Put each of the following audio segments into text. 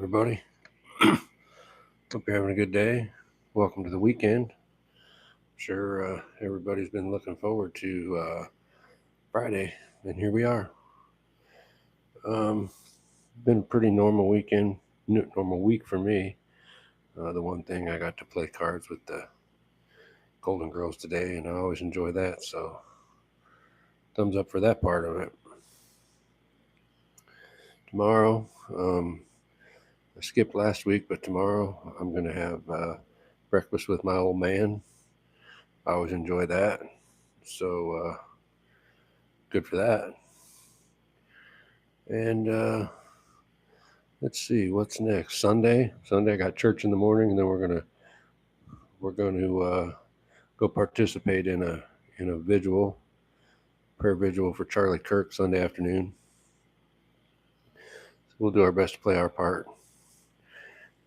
Everybody. Hope you're having a good day. Welcome to the weekend. Sure, everybody's been looking forward to Friday, and here we are. Um, been a pretty normal weekend, normal week for me. The one thing I got to play cards with the Golden Girls today, and I always enjoy that. So, thumbs up for that part of it. Tomorrow, I skipped last week, but tomorrow I'm going to have breakfast with my old man. I always enjoy that. So, good for that. And let's see what's next. Sunday, I got church in the morning, and then we're going to go participate in a prayer vigil for Charlie Kirk Sunday afternoon. So we'll do our best to play our part,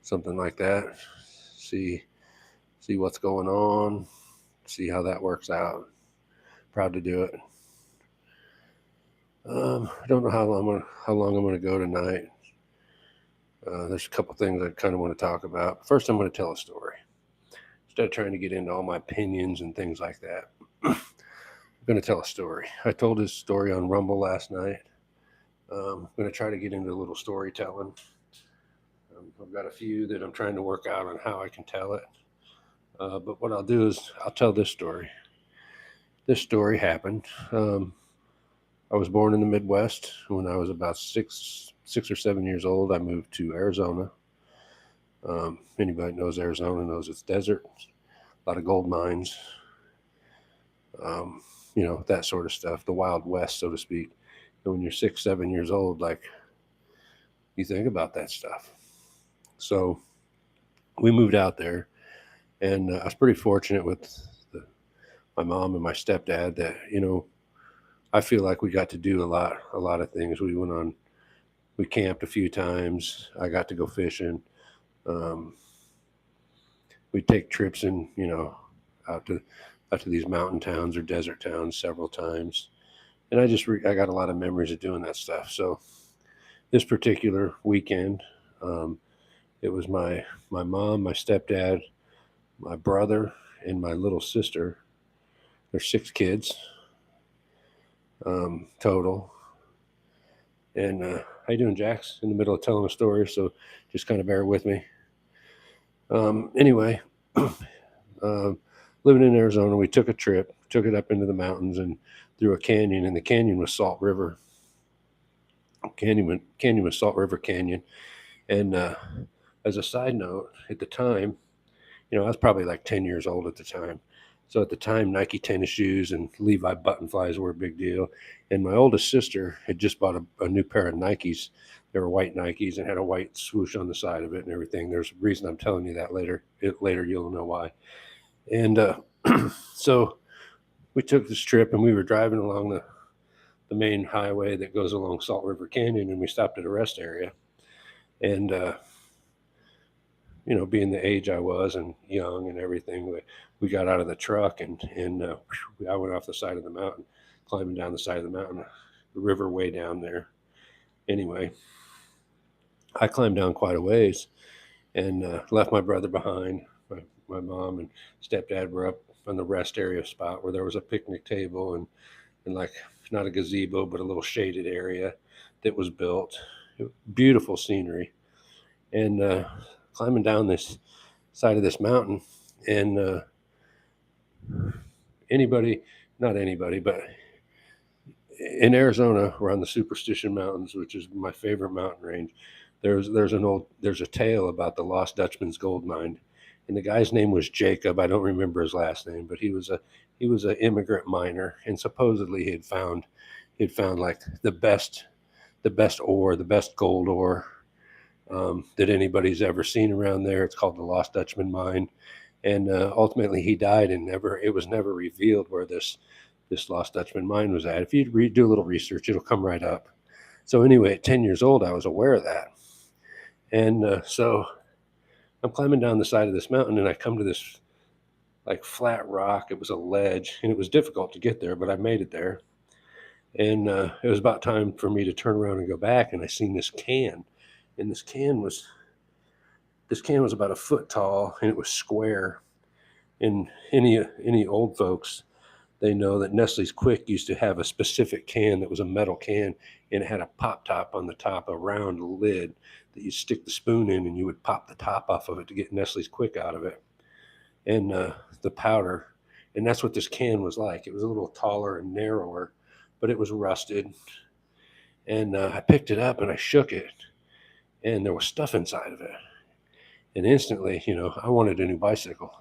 something like that. See see what's going on, see how that works out. Proud to do it. I don't know how long I'm gonna go tonight. There's a couple things I kind of want to talk about. First, I'm going to tell a story instead of trying to get into all my opinions and things like that. I'm going to tell a story. I told this story on Rumble last night. I'm going to try to get into a little storytelling. I've got a few that I'm trying to work out on how I can tell it. But what I'll do is I'll tell this story. This story happened. I was born in the Midwest. When I was about 6 or 7 years old, I moved to Arizona. Anybody knows Arizona knows it's desert, a lot of gold mines, that sort of stuff, the Wild West, so to speak. And when you're 6, 7 years old, like, you think about that stuff. So we moved out there, and I was pretty fortunate with my mom and my stepdad that, I feel like we got to do a lot of things. We camped a few times. I got to go fishing. Um, we'd take trips out to these mountain towns or desert towns several times, and I got a lot of memories of doing that stuff. So this particular weekend, it was my mom, my stepdad, my brother, and my little sister. There's 6 kids total. And how you doing, Jax? In the middle of telling a story, so just kind of bear with me. Anyway, uh, living in Arizona, we took a trip, took it up into the mountains and through a canyon, and the canyon was Salt River. Canyon was Salt River Canyon. And as a side note, at the time, I was probably like 10 years old at the time. So at the time, Nike tennis shoes and Levi button flies were a big deal. And my oldest sister had just bought a new pair of Nikes. They were white Nikes and had a white swoosh on the side of it and everything. There's a reason I'm telling you that later. Later, you'll know why. And so we took this trip, and we were driving along the main highway that goes along Salt River Canyon, and we stopped at a rest area. And being the age I was and young and everything, we got out of the truck, and I went off the side of the mountain, climbing down the side of the mountain, the river way down there. Anyway, I climbed down quite a ways and left my brother behind. My mom and stepdad were up on the rest area spot where there was a picnic table and like not a gazebo, but a little shaded area that was built. Beautiful scenery. And climbing down this side of this mountain, and anybody, not anybody, but in Arizona, we're on the Superstition Mountains, which is my favorite mountain range. There's a tale about the Lost Dutchman's gold mine, and the guy's name was Jacob. I don't remember his last name, but he was an immigrant miner, and supposedly he'd found like the best ore, the best gold ore that anybody's ever seen around there. It's called the Lost Dutchman Mine, and ultimately he died, and it was never revealed where this Lost Dutchman Mine was at. If you do a little research, it'll come right up. So anyway, at 10 years old, I was aware of that, and so I'm climbing down the side of this mountain, and I come to this like flat rock. It was a ledge, and it was difficult to get there, but I made it there. And it was about time for me to turn around and go back, and I seen this can, and this can was This can was about a foot tall and it was square. And any old folks, they know that Nestle's Quick used to have a specific can that was a metal can, and it had a pop top on the top, a round lid that you stick the spoon in, and you would pop the top off of it to get Nestle's Quick out of it, and the powder. And that's what this can was like. It was a little taller and narrower, but it was rusted. And I picked it up and I shook it, and there was stuff inside of it. And instantly, I wanted a new bicycle.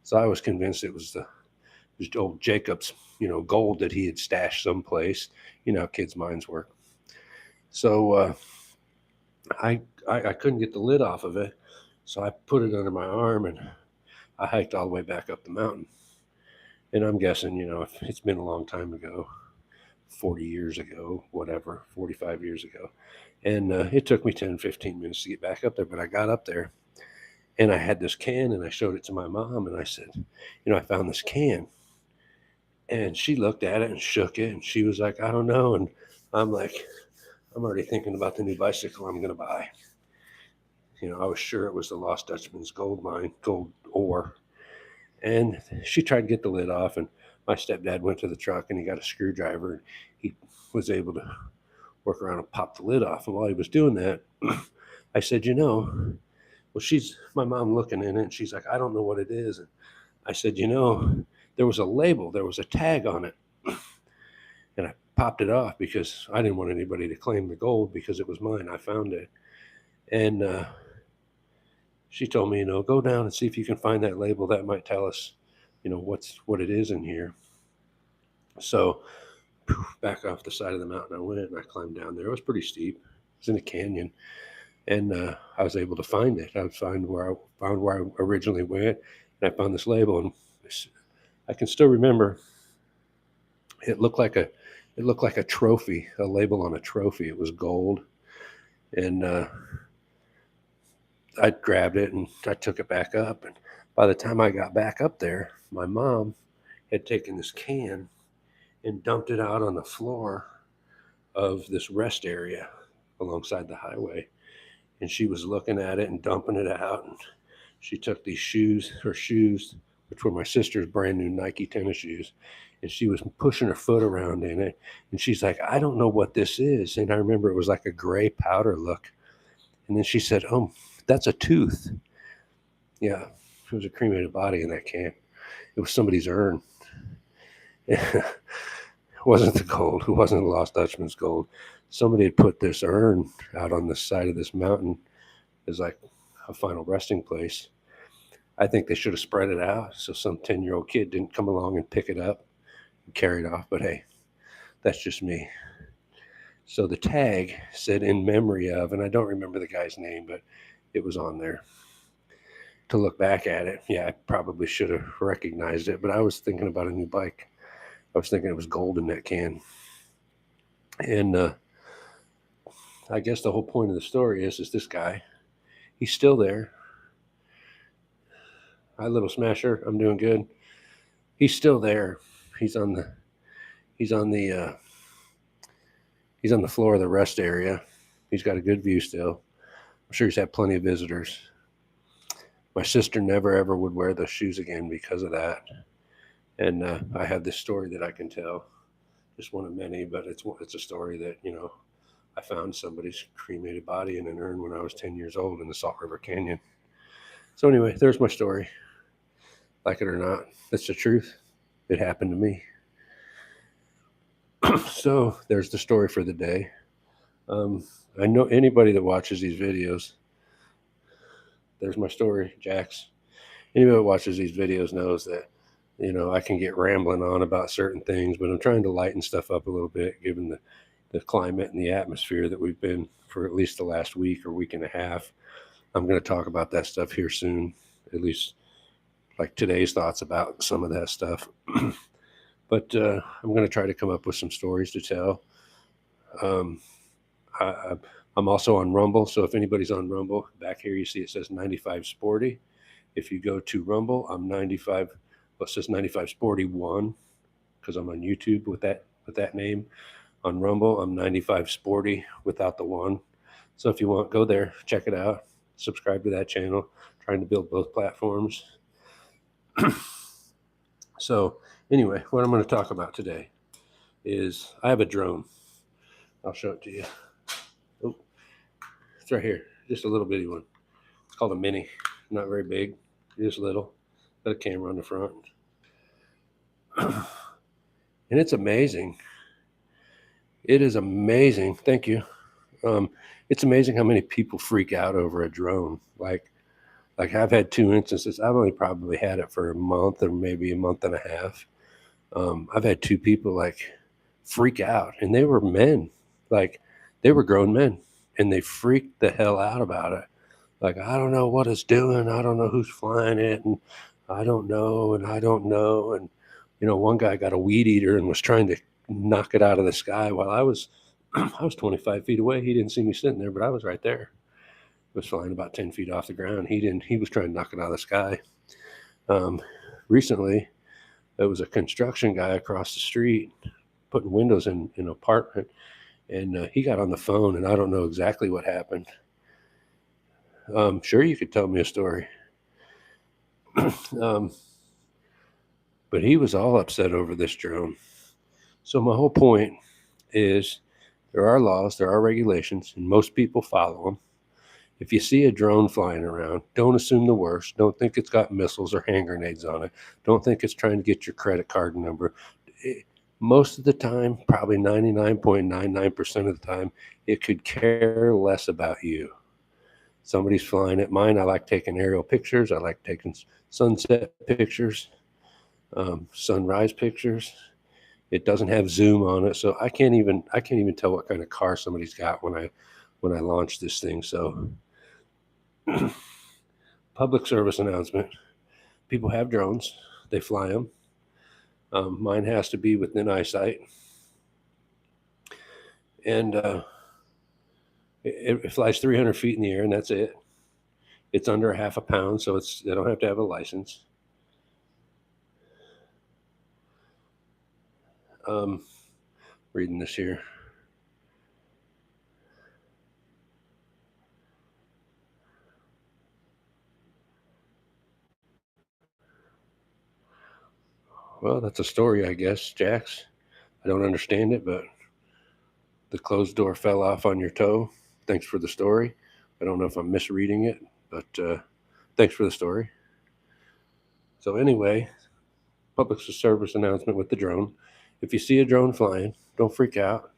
So I was convinced it was old Jacob's, gold that he had stashed someplace. You know how kids' minds work. So I couldn't get the lid off of it. So I put it under my arm and I hiked all the way back up the mountain. And I'm guessing, if it's been a long time ago, 40 years ago, whatever, 45 years ago. And it took me 10, 15 minutes to get back up there. But I got up there and I had this can and I showed it to my mom. And I said, I found this can. And she looked at it and shook it. And she was like, I don't know. And I'm like, I'm already thinking about the new bicycle I'm going to buy. I was sure it was the Lost Dutchman's gold mine, gold ore. And she tried to get the lid off, and my stepdad went to the truck and he got a screwdriver. And he was able to work around and pop the lid off. And while he was doing that, I said, well, she's my mom looking in it, and she's like, I don't know what it is. And I said, there was a label, there was a tag on it. And I popped it off because I didn't want anybody to claim the gold because it was mine. I found it. And she told me, go down and see if you can find that label. That might tell us, what it is in here. So back off the side of the mountain I went, and I climbed down there. It was pretty steep. It was in a canyon. And I was able to find it. I found where I originally went, and I found this label. And I can still remember it looked like a trophy, a label on a trophy. It was gold. And I grabbed it and I took it back up. And by the time I got back up there, my mom had taken this can and dumped it out on the floor of this rest area alongside the highway. And she was looking at it and dumping it out. And she took these shoes, which were my sister's brand new Nike tennis shoes, and she was pushing her foot around in it. And she's like, I don't know what this is. And I remember it was like a gray powder look. And then she said, oh, that's a tooth. Yeah, it was a cremated body in that can. It was somebody's urn. It wasn't the gold. It wasn't the Lost Dutchman's gold. Somebody had put this urn out on the side of this mountain as like a final resting place. I think they should have spread it out so some 10-year-old kid didn't come along and pick it up and carry it off. But hey, that's just me. So the tag said in memory of, and I don't remember the guy's name, but it was on there. To look back at it, yeah, I probably should have recognized it, but I was thinking about a new bike. I was thinking it was gold in that can. And I guess the whole point of the story is this guy, he's still there. Hi, little smasher, I'm doing good. He's still there. He's on the floor of the rest area. He's got a good view still. I'm sure he's had plenty of visitors. My sister never ever would wear those shoes again because of that. And I have this story that I can tell, just one of many, but it's a story that, I found somebody's cremated body in an urn when I was 10 years old in the Salt River Canyon. So anyway, there's my story. Like it or not, that's the truth. It happened to me. So there's the story for the day. I know anybody that watches these videos, there's my story, Jax. Anybody that watches these videos knows that, I can get rambling on about certain things, but I'm trying to lighten stuff up a little bit, given the climate and the atmosphere that we've been for at least the last week or week and a half. I'm going to talk about that stuff here soon, at least like today's thoughts about some of that stuff. But I'm going to try to come up with some stories to tell. I'm also on Rumble, so if anybody's on Rumble, back here you see it says 95sporty. If you go to Rumble, I'm 95. Well, it says 95sporty1 because I'm on YouTube with that name. On Rumble, I'm 95sporty without the one. So if you want, go there, check it out. subscribe to that channel. Trying to build both platforms. So anyway, what I'm going to talk about today is I have a drone. I'll show it to you. Oh, it's right here. Just a little bitty one. It's called a mini. Not very big. Just little. Got a camera on the front. And it's amazing. It is amazing. Thank you. It's amazing how many people freak out over a drone. Like I've had 2 instances. I've only probably had it for a month or maybe a month and a half. I've had 2 people like freak out, and they were men. Like they were grown men, and they freaked the hell out about it. Like, I don't know what it's doing. I don't know who's flying it, and I don't know, and I don't know. And one guy got a weed eater and was trying to knock it out of the sky while I was 25 feet away. He didn't see me sitting there, but I was right there. It was flying about 10 feet off the ground. He was trying to knock it out of the sky. Recently, there was a construction guy across the street putting windows in an apartment, and he got on the phone, and I don't know exactly what happened. Sure, you could tell me a story. But he was all upset over this drone. So my whole point is there are laws, there are regulations, and most people follow them. If you see a drone flying around, don't assume the worst. Don't think it's got missiles or hand grenades on it. Don't think it's trying to get your credit card number. Most of the time, probably 99.99% of the time, it could care less about you. Somebody's flying at mine. I like taking aerial pictures. I like taking sunset pictures, sunrise pictures. It doesn't have zoom on it, so I can't even tell what kind of car somebody's got when I launch this thing. So public service announcement. People have drones. They fly them. Mine has to be within eyesight. And it flies 300 feet in the air, and that's it. It's under half a pound, so they don't have to have a license. Reading this here. Well, that's a story, I guess, Jax. I don't understand it, but the closed door fell off on your toe. Thanks for the story. I don't know if I'm misreading it, but thanks for the story. So anyway, public service announcement with the drone. If you see a drone flying, don't freak out.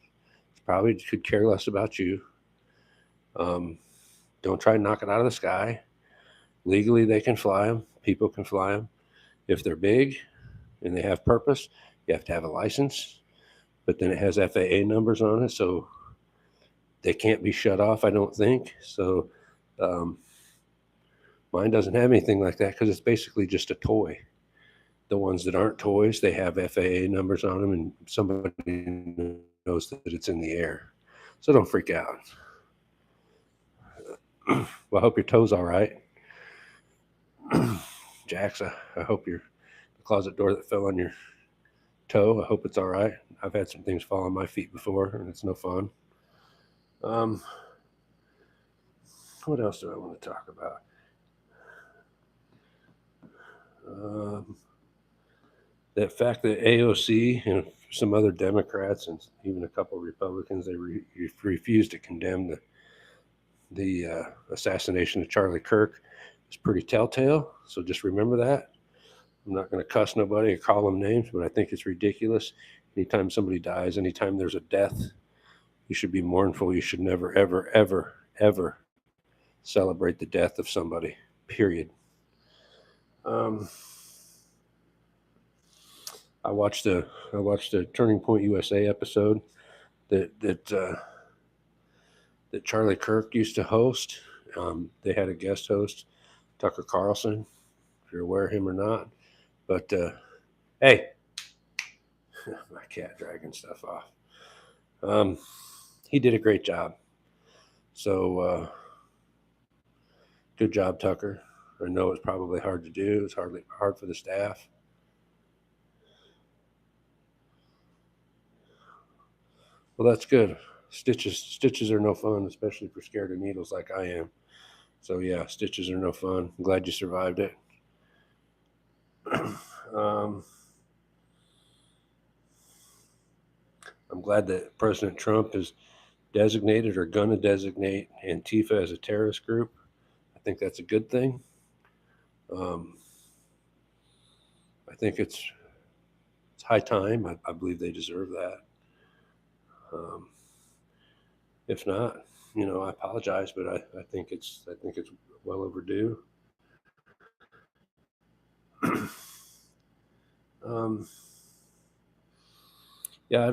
It probably could care less about you. Don't try and knock it out of the sky. Legally, they can fly them. People can fly them. If they're big and they have purpose, you have to have a license. But then it has FAA numbers on it, so they can't be shut off, I don't think. So mine doesn't have anything like that because it's basically just a toy. The ones that aren't toys, they have FAA numbers on them, and somebody knows that it's in the air. So don't freak out. Well, I hope your toe's all right. Jax, I hope the closet door that fell on your toe, I hope it's all right. I've had some things fall on my feet before, and it's no fun. What else do I want to talk about? That fact that AOC and some other Democrats and even a couple of Republicans, they refused to condemn the assassination of Charlie Kirk is pretty telltale. So just remember that. I'm not going to cuss nobody or call them names, but I think it's ridiculous. Anytime somebody dies, anytime there's a death, you should be mournful. You should never, ever, ever, ever celebrate the death of somebody, period. I watched a Turning Point USA episode that Charlie Kirk used to host. They had a guest host, Tucker Carlson, if you're aware of him or not. But hey, my cat dragging stuff off. He did a great job. So good job, Tucker. I know it's probably hard to do. It's hard for the staff. Well, that's good. Stitches are no fun, especially if you're scared of needles like I am. So yeah, stitches are no fun. I'm glad you survived it. um, I'm glad that President Trump is designated or going to designate Antifa as a terrorist group. I think that's a good thing. Um, I think it's high time. I believe they deserve that. Um, if not, I apologize, but I think it's well overdue. um, yeah,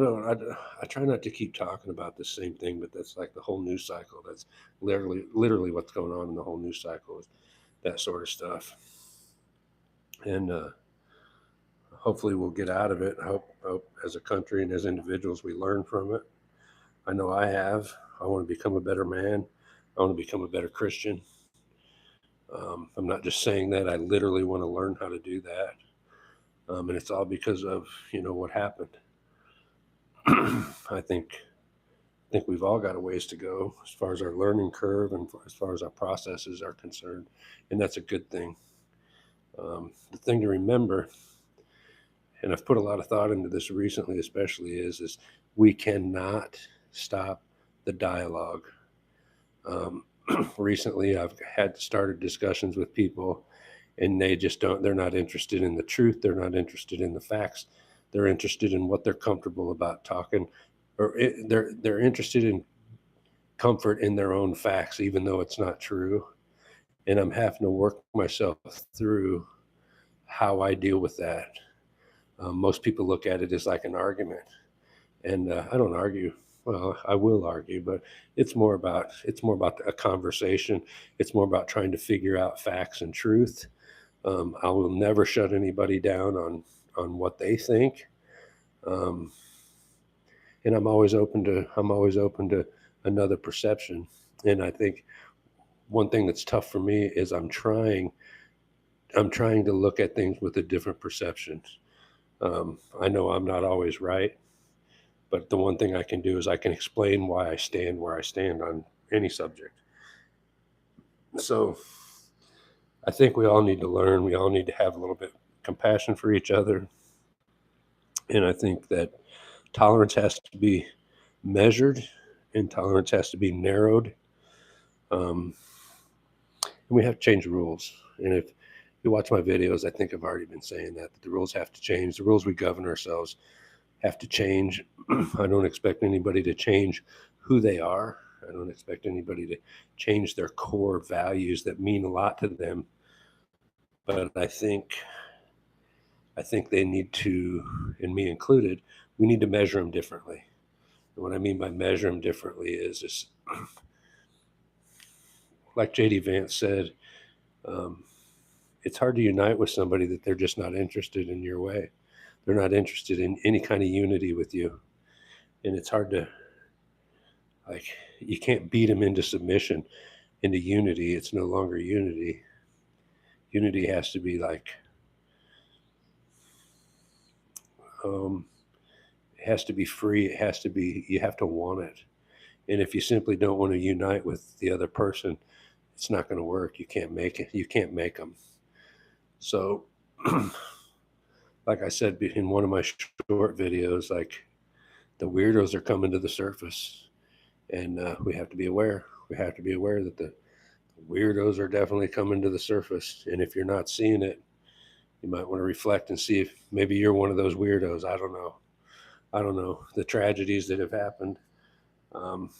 I try not to keep talking about the same thing, but that's like the whole news cycle. That's literally what's going on in the whole news cycle is that sort of stuff. And hopefully we'll get out of it. I hope as a country and as individuals we learn from it. I know I have. I want to become a better man. I want to become a better Christian. I'm not just saying that. I literally want to learn how to do that. And it's all because of what happened. I think we've all got a ways to go as far as our learning curve and as far as our processes are concerned, and that's a good thing. The thing to remember, and I've put a lot of thought into this recently, especially, is we cannot stop the dialogue. Um, Recently, I've had started discussions with people, and they just don't. They're not interested in the truth. They're not interested in the facts. They're interested in what they're comfortable about talking, or they're interested in comfort in their own facts, even though it's not true. And I'm having to work myself through how I deal with that. Most people look at it as like an argument, and I don't argue. Well, I will argue, but it's more about a conversation. It's more about trying to figure out facts and truth. I will never shut anybody down on what they think, um, and I'm always open to another perception. And I think one thing that's tough for me is I'm trying to look at things with a different perception. I know I'm not always right, but the one thing I can do is I can explain why I stand where I stand on any subject. So I think we all need to learn. We all need to have a little bit of compassion for each other. And I think that tolerance has to be measured and tolerance has to be narrowed. Um, and we have to change the rules. And if you watch my videos, I think I've already been saying that the rules have to change. The rules we govern ourselves have to change. I don't expect anybody to change who they are. I don't expect anybody to change their core values that mean a lot to them. But I think they need to, and me included, we need to measure them differently. And what I mean by measure them differently is like JD Vance said, um, it's hard to unite with somebody that they're just not interested in your way. They're not interested in any kind of unity with you. And it's hard to, like, you can't beat them into submission, into unity. It's no longer unity. Unity has to be like, um, it has to be free. It has to be, you have to want it. And if you simply don't want to unite with the other person, it's not going to work. You can't make it. You can't make them. So, like I said in one of my short videos, like the weirdos are coming to the surface, and we have to be aware. We have to be aware that the weirdos are definitely coming to the surface. And if you're not seeing it, you might want to reflect and see if maybe you're one of those weirdos. I don't know. I don't know the tragedies that have happened. Um,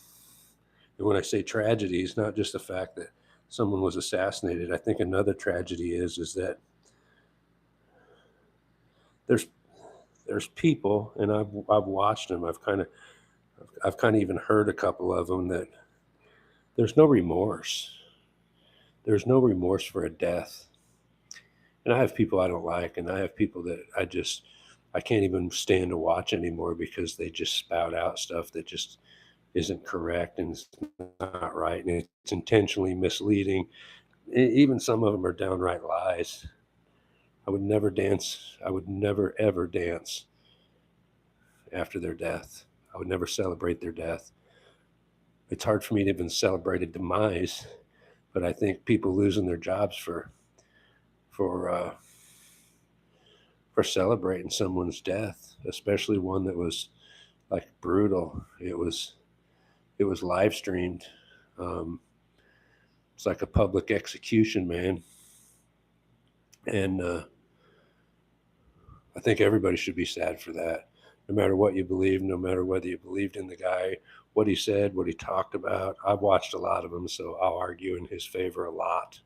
and when I say tragedies, not just the fact that someone was assassinated. I think another tragedy is that there's there's people, and I've watched them. I've kind of even heard a couple of them that there's no remorse. There's no remorse for a death. And I have people I don't like, and I have people that I can't even stand to watch anymore because they just spout out stuff that just isn't correct and it's not right, and it's intentionally misleading. Even some of them are downright lies. I would never dance. I would never ever dance after their death. I would never celebrate their death. It's hard for me to even celebrate a demise, But I think people losing their jobs for uh, for celebrating someone's death, especially one that was like brutal. It was live streamed. Um, it's like a public execution, man. And I think everybody should be sad for that, no matter what you believe, no matter whether you believed in the guy, what he said, what he talked about. I've watched a lot of them, so I'll argue in his favor a lot.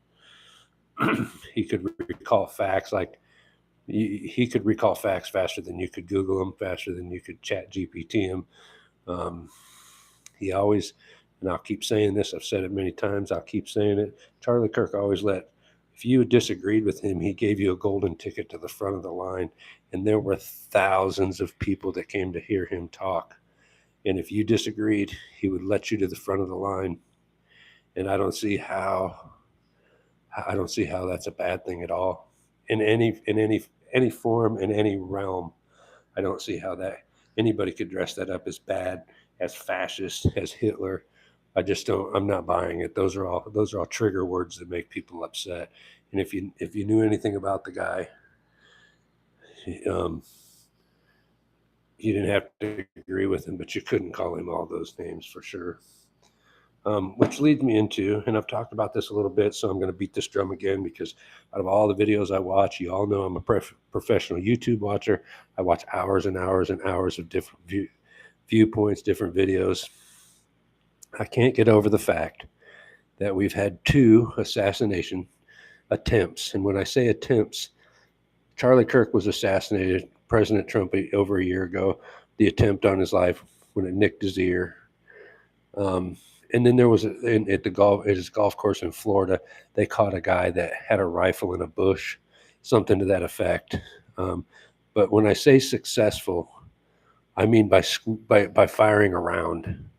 He could recall facts like he could recall facts faster than you could Google them, faster than you could Chat GPT them. Um, he always, and I'll keep saying this, I've said it many times, I'll keep saying it. Charlie Kirk always if you disagreed with him, he gave you a golden ticket to the front of the line. And there were thousands of people that came to hear him talk. And if you disagreed, he would let you to the front of the line. And I don't see how that's a bad thing at all. In any form, in any realm, I don't see how that anybody could dress that up as bad, as fascist, as Hitler. I just don't. I'm not buying it. Those are all trigger words that make people upset. And if you knew anything about the guy, um, you didn't have to agree with him, but you couldn't call him all those names for sure. Which leads me into, and I've talked about this a little bit, so I'm going to beat this drum again because out of all the videos I watch, you all know I'm a professional YouTube watcher. I watch hours and hours and hours of different viewpoints, different videos. I can't get over the fact that we've had 2 assassination attempts. And when I say attempts, Charlie Kirk was assassinated, President Trump, over a year ago, the attempt on his life when it nicked his ear. And then there was at his golf course in Florida, they caught a guy that had a rifle in a bush, something to that effect. But when I say successful, I mean by firing around,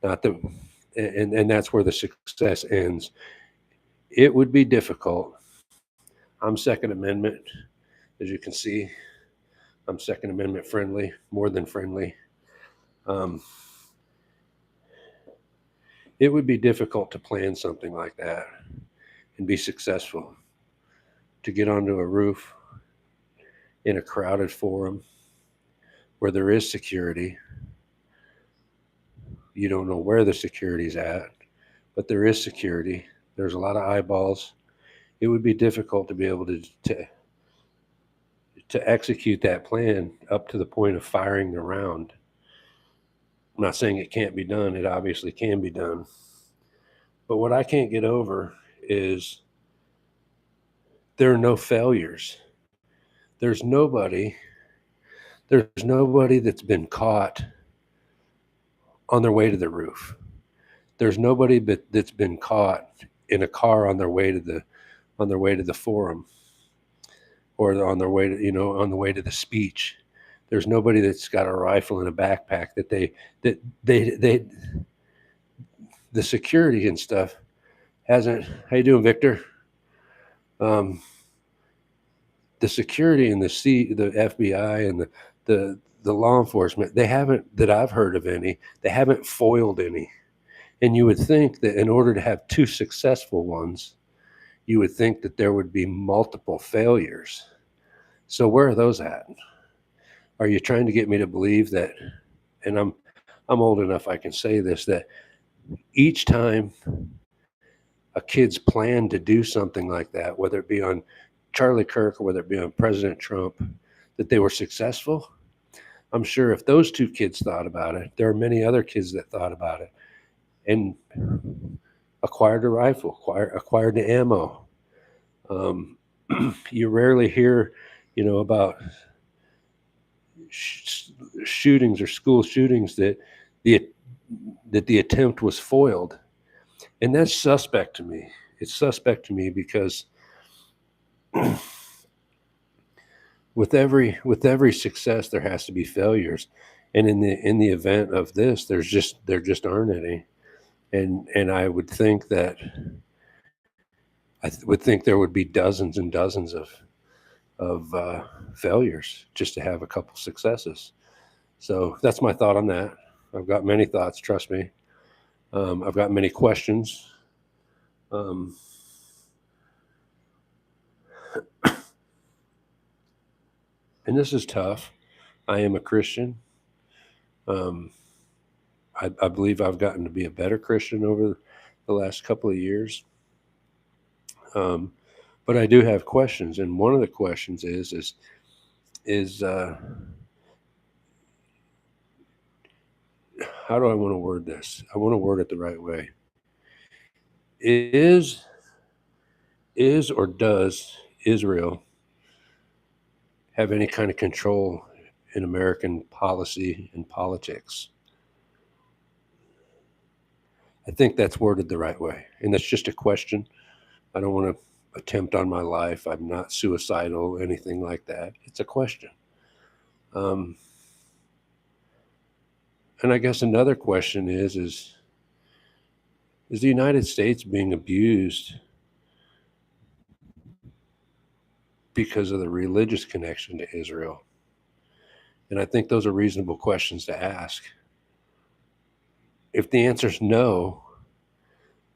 not the, and that's where the success ends. It would be difficult. I'm Second Amendment, as you can see. I'm Second Amendment friendly, more than friendly. Um, it would be difficult to plan something like that and be successful. To get onto a roof in a crowded forum where there is security. You don't know where the security's at, but there is security. There's a lot of eyeballs. It would be difficult to be able to execute that plan up to the point of firing the round. I'm not saying it can't be done. It obviously can be done. But what I can't get over is there are no failures. There's nobody that's been caught on their way to the roof. There's nobody that's been caught in a car on their way to the forum, or on their way to the speech. There's nobody that's got a rifle in a backpack that the security and stuff hasn't. How you doing, Victor? The security and the FBI and the law enforcement, they haven't, that I've heard of any, they haven't foiled any. And you would think that in order to have 2 successful ones, you would think that there would be multiple failures. So where are those at? Are you trying to get me to believe that, and I'm old enough I can say this, that each time a kid's plan to do something like that, whether it be on Charlie Kirk or whether it be on President Trump, that they were successful? I'm sure if those 2 kids thought about it, there are many other kids that thought about it and acquired a rifle, acquired the ammo. You rarely hear, about shootings or school shootings that the attempt was foiled, and that's suspect to me. It's suspect to me because with every success there has to be failures, and in the event of this, there just aren't any. And I would think that there would be dozens and dozens of failures just to have a couple successes. So that's my thought on that. I've got many thoughts, trust me. I've got many questions. Um, and this is tough. I am a Christian. Um, I believe I've gotten to be a better Christian over the last couple of years. Um, but I do have questions, and one of the questions is how do I want to word this? I want to word it the right way. Is is or does Israel have any kind of control in American policy and politics? I think that's worded the right way, and that's just a question. I don't want to attempt on my life. I'm not suicidal, anything like that. It's a question. Um, and I guess another question is the United States being abused because of the religious connection to Israel? And I think those are reasonable questions to ask. If the answer is no,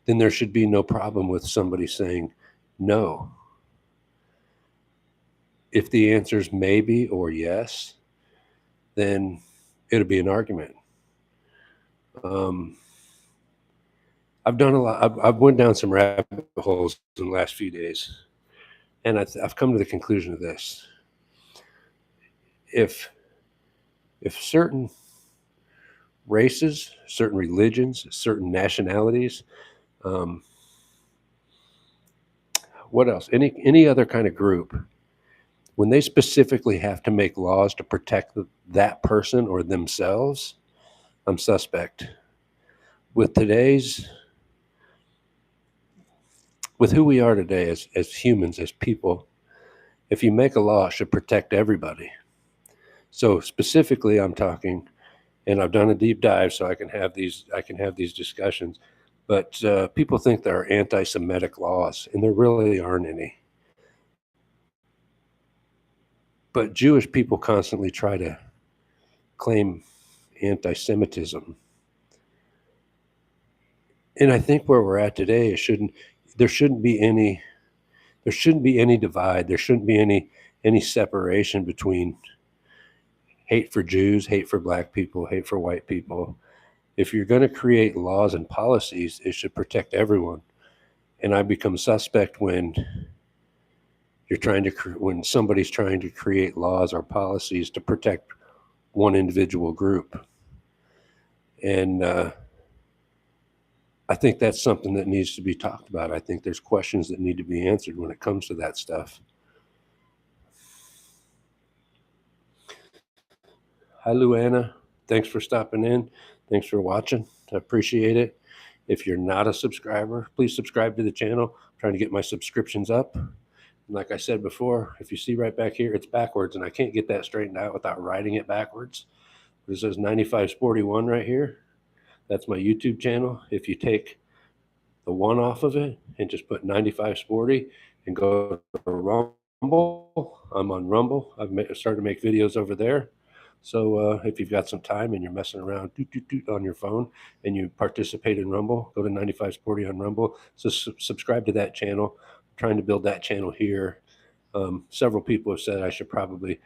then there should be no problem with somebody saying no. If the answer is maybe or yes, then it'll be an argument. Um, I've done a lot. I've went down some rabbit holes in the last few days, and I've come to the conclusion of this: if certain races, certain religions, certain nationalities, um, what else? Any other kind of group, when they specifically have to make laws to protect that person or themselves, I'm suspect. With today's, with who we are today as humans, as people, if you make a law, it should protect everybody. So specifically, I'm talking, and I've done a deep dive, so I can have these discussions. But people think there are anti-Semitic laws, and there really aren't any. But Jewish people constantly try to claim anti-Semitism, and I think where we're at today, there shouldn't be any there shouldn't be any divide. There shouldn't be any separation between hate for Jews, hate for black people, hate for white people. If you're going to create laws and policies, it should protect everyone. And I become suspect when when somebody's trying to create laws or policies to protect one individual group. And I think that's something that needs to be talked about. I think there's questions that need to be answered when it comes to that stuff. Hi, Luana. Thanks for stopping in. Thanks for watching. I appreciate it. If you're not a subscriber, please subscribe to the channel. I'm trying to get my subscriptions up. And like I said before, if you see right back here, it's backwards, and I can't get that straightened out without writing it backwards. It says 95sporty1 right here. That's my YouTube channel. If you take the one off of it and just put 95sporty and go to Rumble, I'm on Rumble. I've started to make videos over there. So if you've got some time and you're messing around on your phone and you participate in Rumble, go to 95sporty on Rumble. So subscribe to that channel. I'm trying to build that channel here. Several people have said I should probably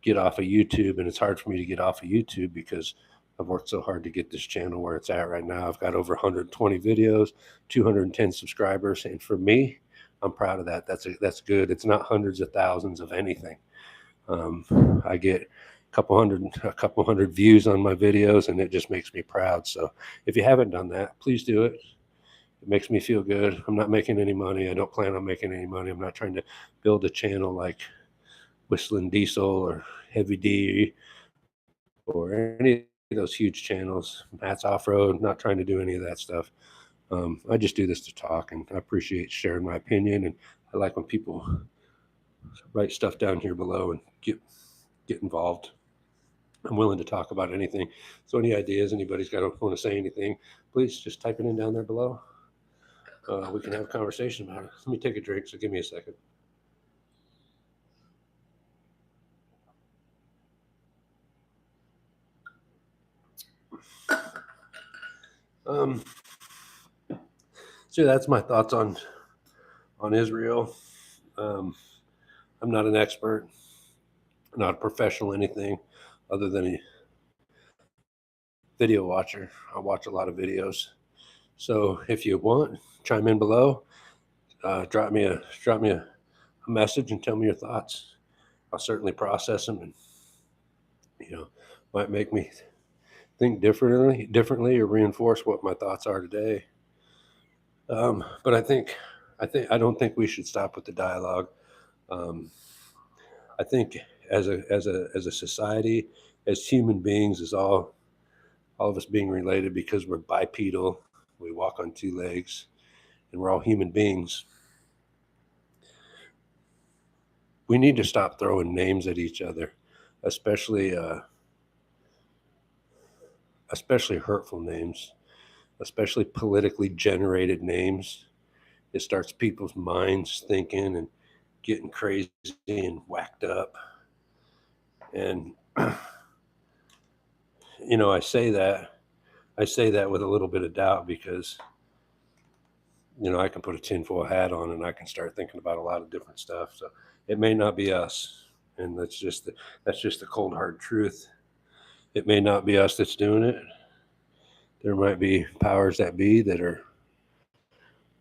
get off of YouTube, and it's hard for me to get off of YouTube because I've worked so hard to get this channel where it's at right now. I've got over 120 videos, 210 subscribers, and for me, I'm proud of that. That's good. It's not hundreds of thousands of anything. I get a couple hundred views on my videos, and it just makes me proud. So if you haven't done that, please do it. It makes me feel good. I'm not making any money. I don't plan on making any money. I'm not trying to build a channel like Whistling Diesel or Heavy D or any of those huge channels. Matt's Off Road. Not trying to do any of that stuff. I just do this to talk, and I appreciate sharing my opinion. And I like when people write stuff down here below and get involved. I'm willing to talk about anything. So any ideas, anybody's got to want to say anything, please just type it in down there below. We can have a conversation about it. Let me take a drink, so give me a second. Um, So that's my thoughts on Israel. Um, I'm not an expert, not a professional anything, other than a video watcher. I watch a lot of videos. So if you want, chime in below. Drop me a message and tell me your thoughts. I'll certainly process them, and might make me think differently, or reinforce what my thoughts are today. But I don't think we should stop with the dialogue. Um, I think as a society, as human beings, as all of us being related, because we're bipedal, we walk on two legs, and we're all human beings. We need to stop throwing names at each other, especially hurtful names, especially politically generated names. It starts people's minds thinking and getting crazy and whacked up. And I say that with a little bit of doubt, because I can put a tinfoil hat on and I can start thinking about a lot of different stuff. So it may not be us, and that's just the cold hard truth. It may not be us that's doing it. There might be powers that be that are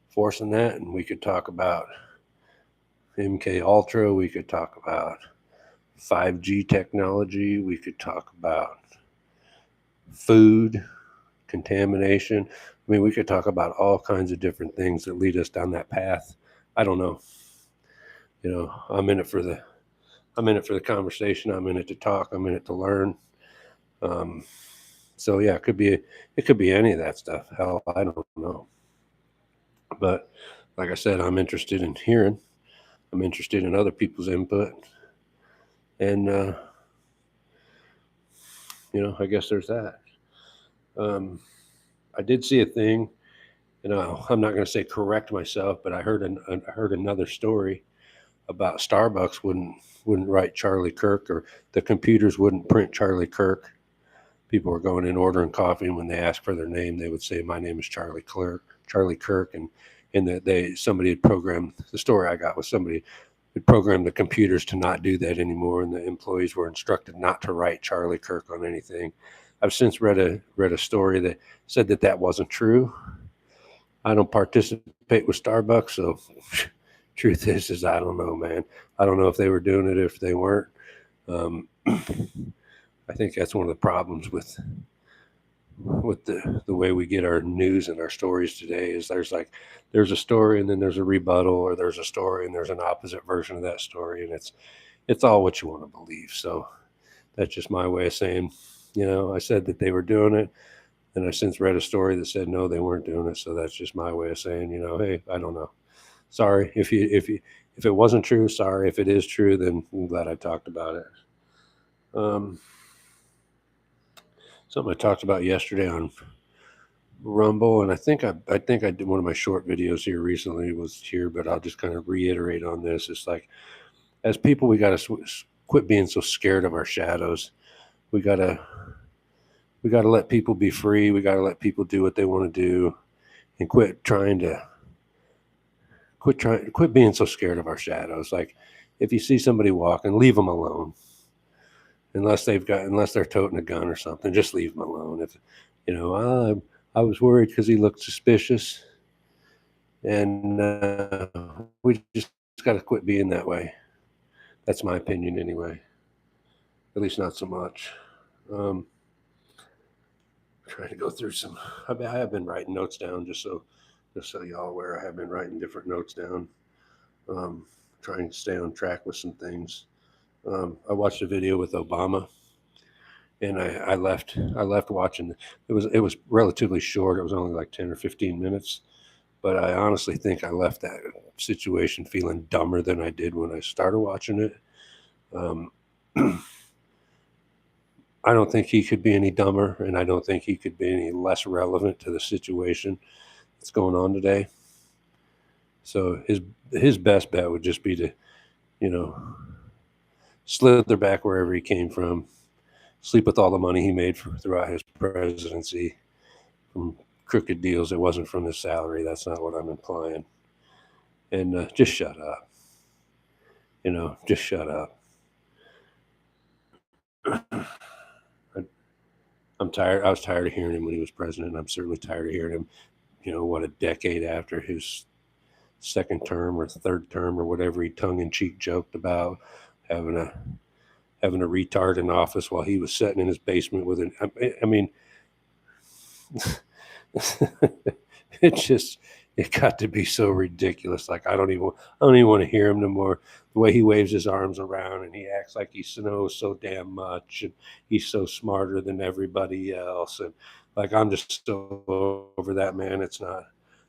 forcing that, and we could talk about MK Ultra. We could talk about 5G technology. We could talk about food contamination. I mean, we could talk about all kinds of different things that lead us down that path. I don't know. I'm in it for the conversation. I'm in it to talk. I'm in it to learn. So yeah, it could be any of that stuff. Hell, I don't know. But like I said, I'm interested in hearing. I'm interested in other people's input, and I guess there's that. I did see a thing. I'm not going to say correct myself, but I heard another story about Starbucks wouldn't write Charlie Kirk, or the computers wouldn't print Charlie Kirk. People were going in ordering coffee, and when they asked for their name, they would say, "My name is Charlie Kirk," and that somebody had programmed. The story I got was somebody had programmed the computers to not do that anymore, and the employees were instructed not to write Charlie Kirk on anything. I've since read a story that said that wasn't true. I don't participate with Starbucks, so truth is I don't know, man. I don't know if they were doing it, if they weren't. I think that's one of the problems with the way we get our news and our stories today. Is there's a story, and then there's a rebuttal, or there's a story and there's an opposite version of that story, and it's all what you want to believe. So that's just my way of saying, I said that they were doing it, and I since read a story that said no, they weren't doing it. So that's just my way of saying, hey, I don't know. Sorry if it wasn't true. Sorry if it is true. Then I'm glad I talked about it. Something I talked about yesterday on Rumble, and I think I did one of my short videos here recently was here, but I'll just kind of reiterate on this. It's like, as people, we got to quit being so scared of our shadows. We gotta let people be free. We gotta let people do what they want to do, and quit being so scared of our shadows. Like, if you see somebody walking, leave them alone. Unless they're toting a gun or something, just leave them alone. If I was worried because he looked suspicious, and we just got to quit being that way. That's my opinion, anyway. At least not so much. Trying to go through some. I have been writing notes down just so y'all aware. I have been writing different notes down. Trying to stay on track with some things. I watched a video with Obama, and I left watching. It was relatively short. It was only like 10 or 15 minutes, but I honestly think I left that situation feeling dumber than I did when I started watching it. I don't think he could be any dumber, and I don't think he could be any less relevant to the situation that's going on today. So his best bet would just be to, slither back wherever he came from, sleep with all the money he made throughout his presidency, from crooked deals. It wasn't from his salary. That's not what I'm implying. And just shut up. Just shut up. I'm tired. I was tired of hearing him when he was president. I'm certainly tired of hearing him, a decade after his second term or third term or whatever, he tongue in cheek joked about having a retard in office while he was sitting in his basement with an. I mean, it got to be so ridiculous. Like I don't even want to hear him no more. The way he waves his arms around and he acts like he knows so damn much and he's so smarter than everybody else. And like I'm just so over that man. It's not.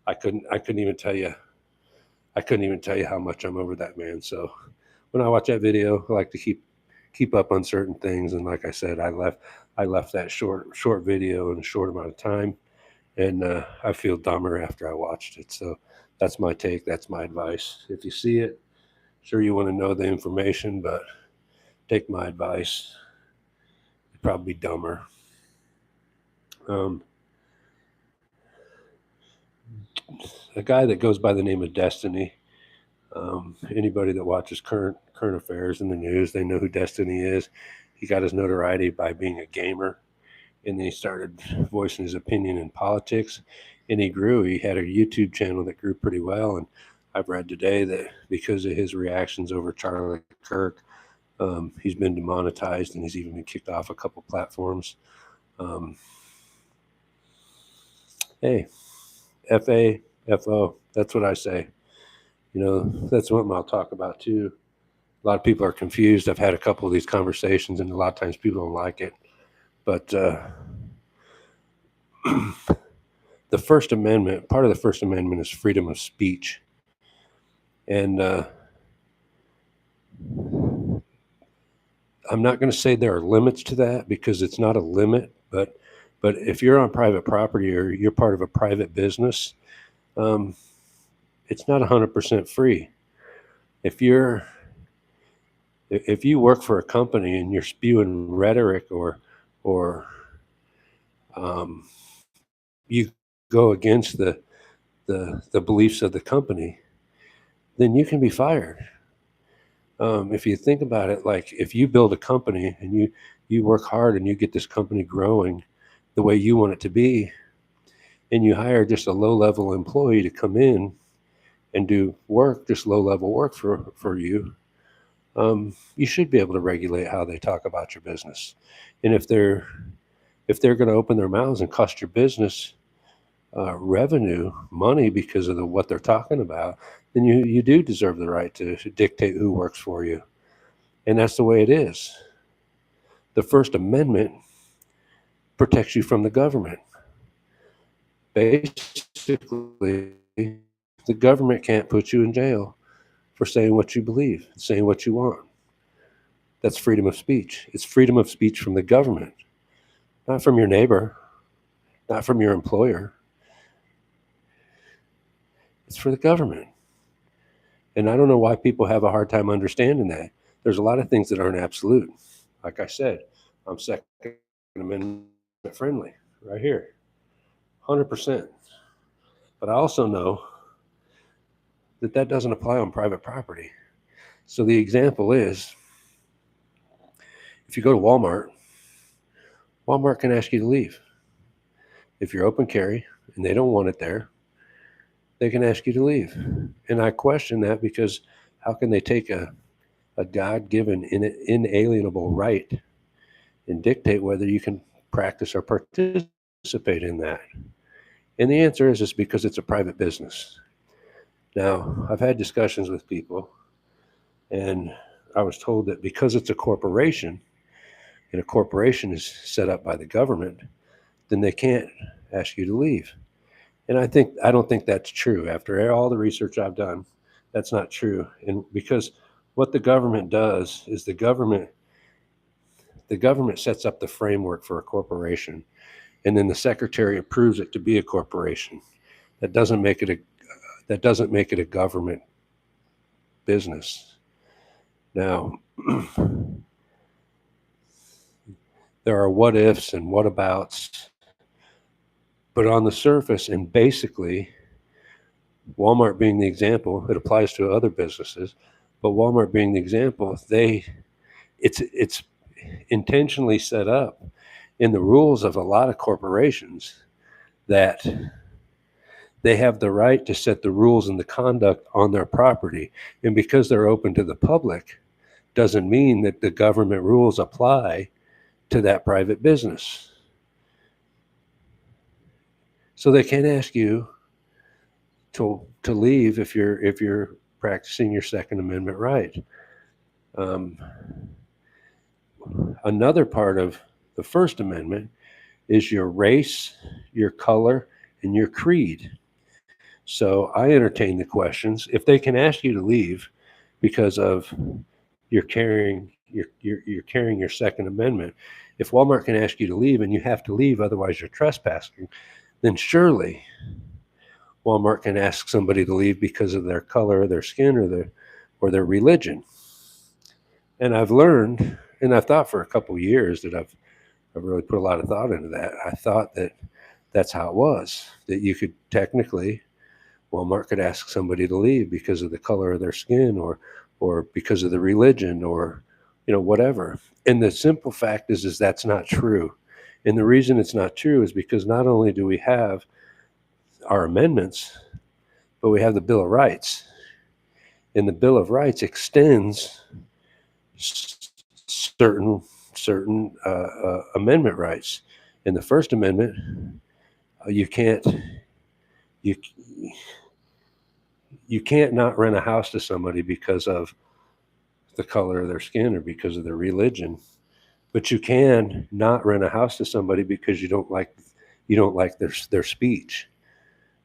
I couldn't even tell you. I couldn't even tell you how much I'm over that man. So when I watch that video, I like to keep up on certain things. And like I said, I left that short video in a short amount of time, and I feel dumber after I watched it. So that's my take. That's my advice. If you see it, sure you want to know the information, but take my advice. You'd probably be dumber. A guy that goes by the name of Destiny. Anybody that watches current affairs in the news, they know who Destiny is. He got his notoriety by being a gamer, and then he started voicing his opinion in politics, and he grew. He had a YouTube channel that grew pretty well, and I've read today that because of his reactions over Charlie Kirk, he's been demonetized, and he's even been kicked off a couple platforms. Hey, FA, that's what I say. That's what I'll talk about too. A lot of people are confused. I've had a couple of these conversations, and a lot of times people don't like it. But the First Amendment, part of the First Amendment is freedom of speech. And I'm not going to say there are limits to that because it's not a limit. But if you're on private property or you're part of a private business, it's not 100% free. If you work for a company and you're spewing rhetoric or you go against the beliefs of the company, then you can be fired. If you think about it, like if you build a company and you work hard and you get this company growing the way you want it to be, and you hire just a low-level employee to come in and do work, just low-level work for you, you should be able to regulate how they talk about your business. And if they're going to open their mouths and cost your business revenue, money because of what they're talking about, then you do deserve the right to dictate who works for you. And that's the way it is. The First Amendment protects you from the government. Basically, the government can't put you in jail for saying what you believe, saying what you want. That's freedom of speech. It's freedom of speech from the government, not from your neighbor, not from your employer. It's for the government. And I don't know why people have a hard time understanding that. There's a lot of things that aren't absolute. Like I said, I'm Second Amendment friendly right here, 100%. But I also know that doesn't apply on private property. So the example is, if you go to Walmart can ask you to leave. If you're open carry and they don't want it there, they can ask you to leave. And I question that because how can they take a God-given inalienable right and dictate whether you can practice or participate in that? And the answer is because it's a private business. Now, I've had discussions with people, and I was told that because it's a corporation, and a corporation is set up by the government, then they can't ask you to leave. And I don't think that's true. After all the research I've done, that's not true. And because what the government does is the government sets up the framework for a corporation, and then the secretary approves it to be a corporation. That doesn't make it a government business. Now, there are what ifs and what abouts But on the surface, and basically, Walmart being the example, it applies to other businesses, but Walmart being the example, it's intentionally set up in the rules of a lot of corporations that they have the right to set the rules and the conduct on their property. And because they're open to the public, doesn't mean that the government rules apply to that private business. So they can't ask you to leave if you're practicing your Second Amendment right. Another part of the First Amendment is your race, your color, and your creed. So I entertain the questions. If they can ask you to leave because of you're carrying your Second Amendment, if Walmart can ask you to leave and you have to leave, otherwise you're trespassing, then surely Walmart can ask somebody to leave because of their color, or their skin, or their religion. And I've learned, and I've thought for a couple of years that I've really put a lot of thought into that. I thought that that's how it was, that you could technically, Walmart could ask somebody to leave because of the color of their skin, or because of the religion, or whatever. And the simple fact is that's not true. And the reason it's not true is because not only do we have our amendments, but we have the Bill of Rights. And the Bill of Rights extends certain amendment rights. In the First Amendment, you can't not rent a house to somebody because of the color of their skin or because of their religion, but you can not rent a house to somebody because you don't like their speech,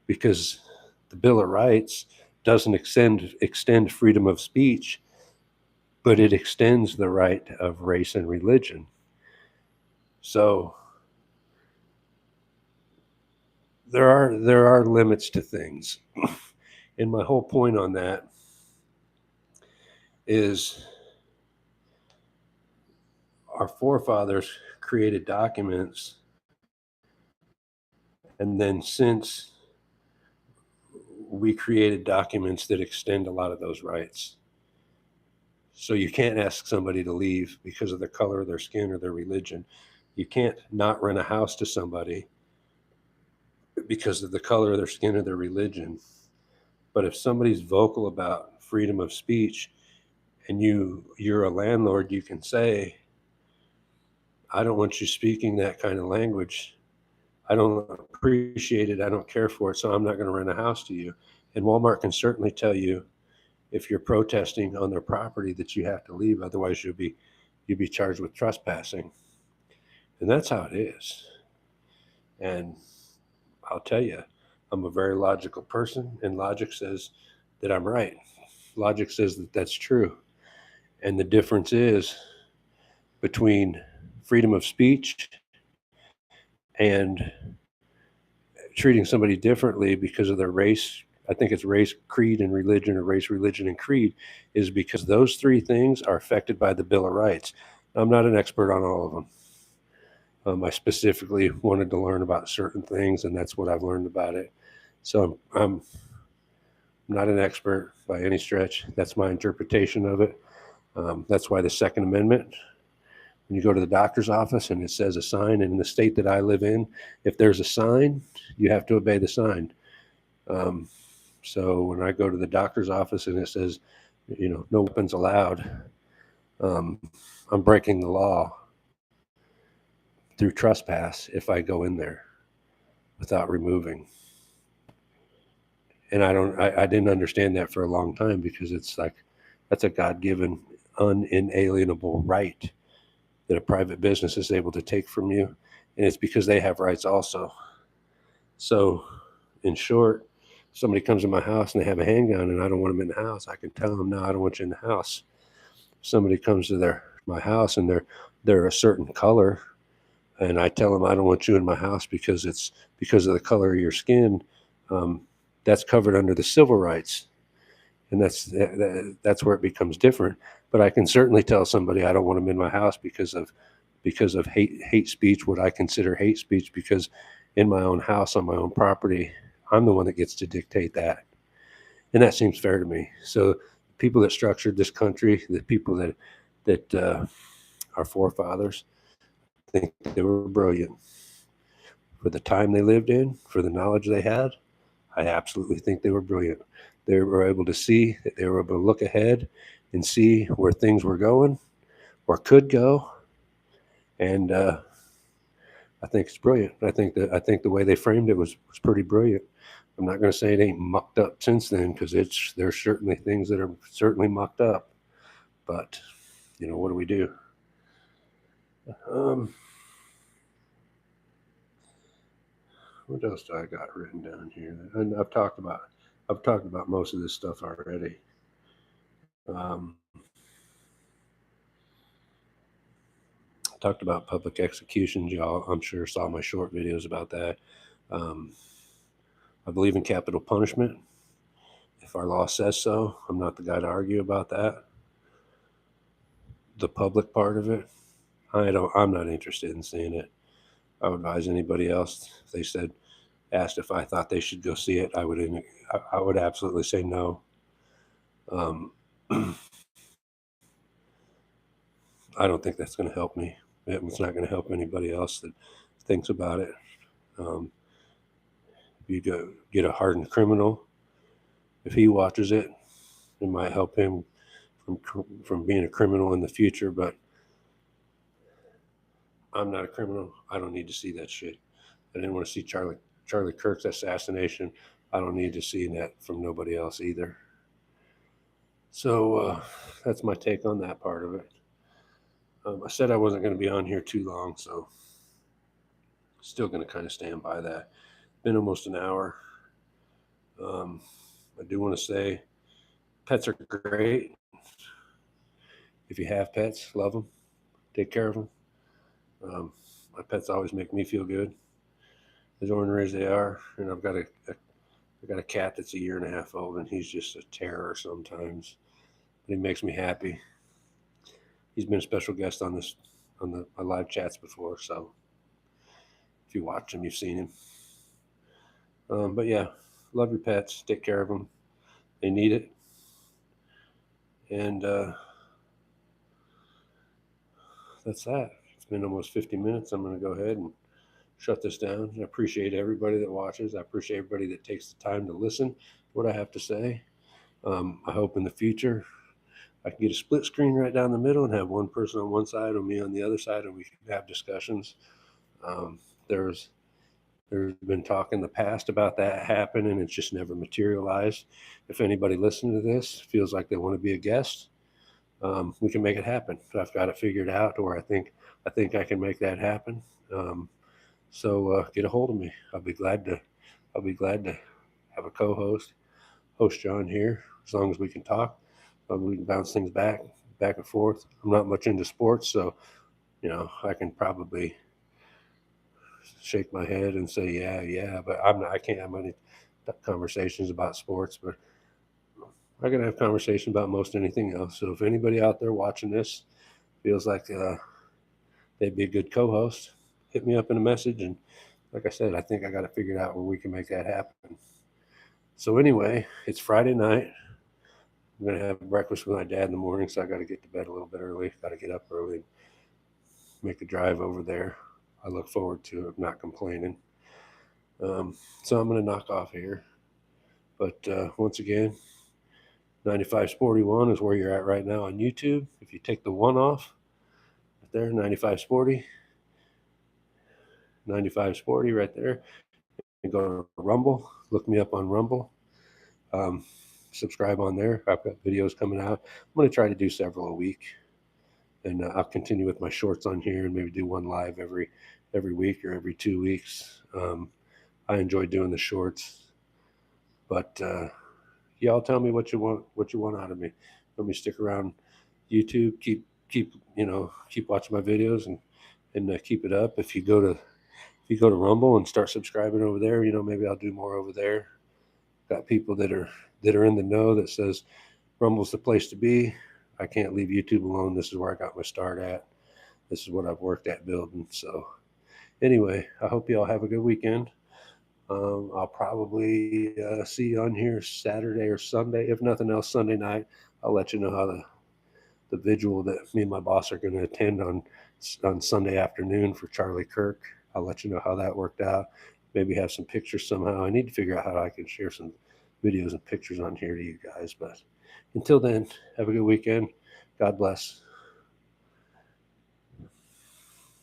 because the Bill of Rights doesn't extend freedom of speech, but it extends the right of race and religion. So there are limits to things. And my whole point on that is our forefathers created documents, and then since we created documents that extend a lot of those rights. So you can't ask somebody to leave because of the color of their skin or their religion. You can't not rent a house to somebody because of the color of their skin or their religion. But if somebody's vocal about freedom of speech and you're a landlord, you can say, I don't want you speaking that kind of language. I don't appreciate it. I don't care for it. So I'm not going to rent a house to you. And Walmart can certainly tell you, if you're protesting on their property, that you have to leave. Otherwise you'll be charged with trespassing. And that's how it is. And I'll tell you, I'm a very logical person, and logic says that I'm right. Logic says that that's true. And the difference is between freedom of speech and treating somebody differently because of their race. I think it's race, creed, and religion, or race, religion, and creed, is because those three things are affected by the Bill of Rights. I'm not an expert on all of them. I specifically wanted to learn about certain things, and that's what I've learned about it. So I'm not an expert by any stretch. That's my interpretation of it. That's why the Second Amendment, when you go to the doctor's office and it says a sign, and in the state that I live in, if there's a sign, you have to obey the sign. So when I go to the doctor's office and it says, no weapons allowed, I'm breaking the law through trespass if I go in there without removing. And I didn't understand that for a long time, because it's like, that's a God-given, unalienable right that a private business is able to take from you. And it's because they have rights also. So in short, if somebody comes in my house and they have a handgun and I don't want them in the house, I can tell them, no, I don't want you in the house. If somebody comes to my house and they're a certain color, and I tell them, I don't want you in my house because it's because of the color of your skin, that's covered under the civil rights. And that's where it becomes different. But I can certainly tell somebody I don't want them in my house because of hate speech, what I consider hate speech, because in my own house on my own property, I'm the one that gets to dictate that, and that seems fair to me. So, people that structured this country, the people that our forefathers, I think they were brilliant for the time they lived in, for the knowledge they had. I absolutely think they were brilliant. They were able to see, they were able to look ahead and see where things were going or could go, and I think it's brilliant. I think the way they framed it was pretty brilliant. I'm not going to say it ain't mucked up since then, because there's certainly things that are certainly mucked up, but what do we do? Um, what else do I got written down here? And I've talked about most of this stuff already. Um, talked about public executions. Y'all, I'm sure, saw my short videos about that. Um, I believe in capital punishment. If our law says so, I'm not the guy to argue about that. The public part of it, I'm not interested in seeing it. I would advise anybody else, if they asked if I thought they should go see it, I would absolutely say no. Um, I don't think that's going to help me. It's not going to help anybody else that thinks about it. Um, you get a hardened criminal. If he watches it, it might help him from being a criminal in the future. But I'm not a criminal. I don't need to see that shit. I didn't want to see Charlie Kirk's assassination. I don't need to see that from nobody else either. So that's my take on that part of it. I said I wasn't going to be on here too long, so still going to kind of stand by that. Been almost an hour. I do want to say pets are great. If you have pets, love them, take care of them. My pets always make me feel good, as ornery as they are. And I got a cat that's a year and a half old, and he's just a terror sometimes, but he makes me happy. He's been a special guest on my live chats before, so if you watch him, you've seen him. But yeah, love your pets, take care of them. They need it, and that's that. It's been almost 50 minutes. I'm going to go ahead and shut this down. I appreciate everybody that watches. I appreciate everybody that takes the time to listen to what I have to say. I hope in the future I can get a split screen right down the middle and have one person on one side and me on the other side, and we can have discussions. There's been talk in the past about that happening, and it's just never materialized. If anybody listening to this feels like they want to be a guest, we can make it happen. I've got it figured out to where I think I can make that happen. So get a hold of me. I'll be glad to have a co-host, host John here, as long as we can talk. We can bounce things back and forth. I'm not much into sports, so I can probably shake my head and say yeah, but I can't have any conversations about sports, but I can have conversation about most anything else. So if anybody out there watching this feels like they'd be a good co-host, hit me up in a message. And like I said, I think I got it figured out where we can make that happen. So anyway, it's Friday night. I'm going to have breakfast with my dad in the morning, so I got to get to bed a little bit early. Got to get up early, make a drive over there. I look forward to it, not complaining. So I'm going to knock off here. But once again, 95sporty1 is where you're at right now on YouTube. If you take the one off, right there, 95sporty, 95sporty right there. And go to Rumble. Look me up on Rumble. Um, subscribe on there. I've got videos coming out. I'm going to try to do several a week, and I'll continue with my shorts on here and maybe do one live every week or every 2 weeks. I enjoy doing the shorts, but y'all tell me what you want out of me. Let me stick around YouTube. Keep watching my videos and keep it up. If you go to Rumble and start subscribing over there, maybe I'll do more over there. Got people that are in the know that says Rumble's the place to be. I can't leave YouTube alone. This is where I got my start at. This is what I've worked at building. So Anyway, I hope you all have a good weekend. I'll probably see you on here Saturday or Sunday. If nothing else, Sunday night. I'll let you know how the vigil that me and my boss are going to attend on Sunday afternoon for Charlie Kirk. I'll let you know how that worked out. Maybe have some pictures somehow. I need to figure out how I can share some videos and pictures on here to you guys. But until then, have a good weekend. God bless.